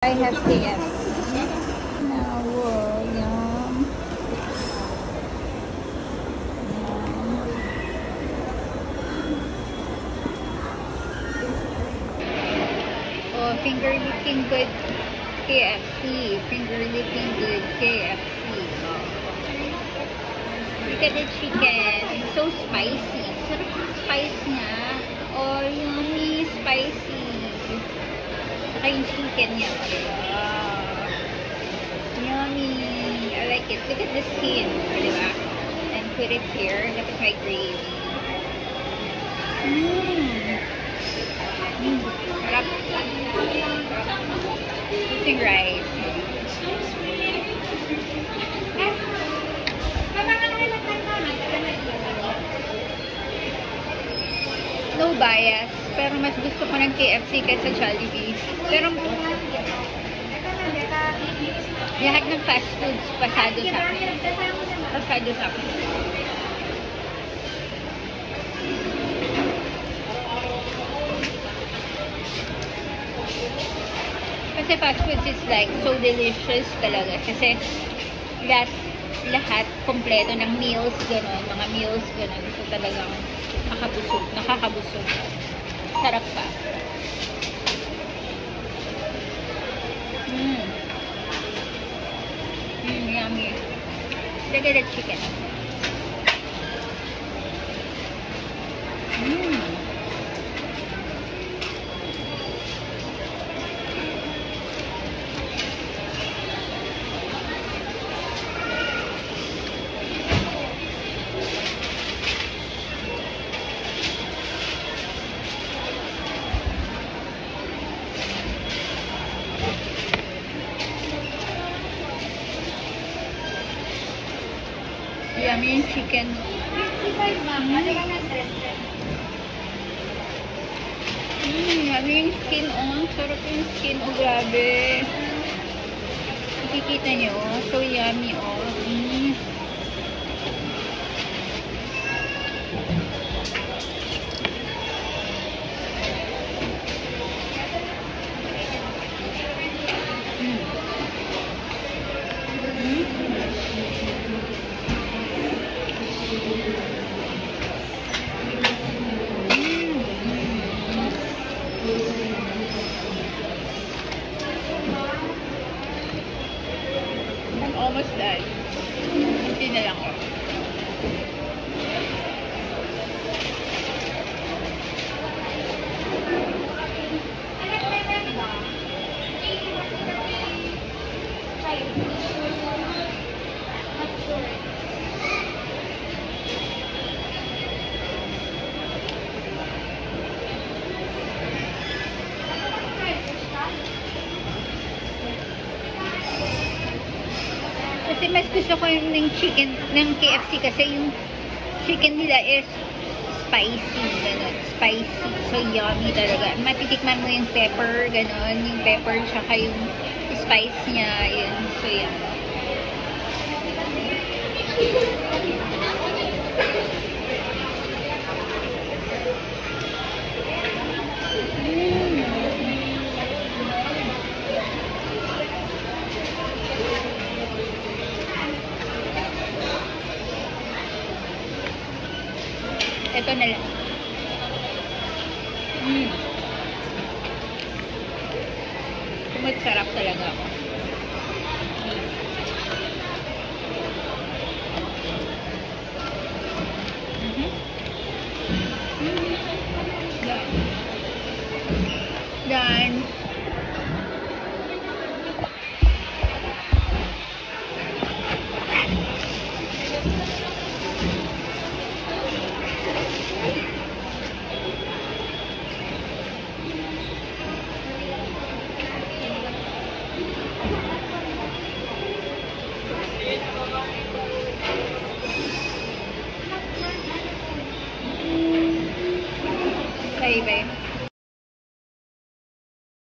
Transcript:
I have KFC. Now, yum. Oh, finger looking good KFC. Finger looking good KFC. Oh. Look at the chicken. It's so spicy. Sarap yung spice niya. Oh, yummy, spicy. Saka yung chicken niya. Wow. Yummy. I like it. Look at the skin. Diba? And put it here. Look at my gravy. Sarap. Using rice. No bias. Pero mas gusto ko ng KFC kaysa Jollibee. Pero lahat ng fast foods pasado sa akin. Pasado sa akin. Kasi fast foods is like so delicious talaga. Kasi lahat kompleto ng meals, gano'n. Mga meals, gano'n. So talagang nakakabusog. Sarap pa. Yummy. Look at the chicken. Yummy chicken. Yummy yung skin on. Sarap yung skin. Oh, grabe. Nakikita nyo. So yummy, oh. I'm almost done. Hindi na lang ako. Kasi mas gusto ko yung ng chicken, ng KFC kasi yung chicken nila is spicy, gano'n. Spicy. So, yummy talaga. Matitikman mo yung pepper, gano'n. Yung pepper, tsaka yung spice niya, yun. So, yummy. Ito na lang. Sarap talaga ako. Done.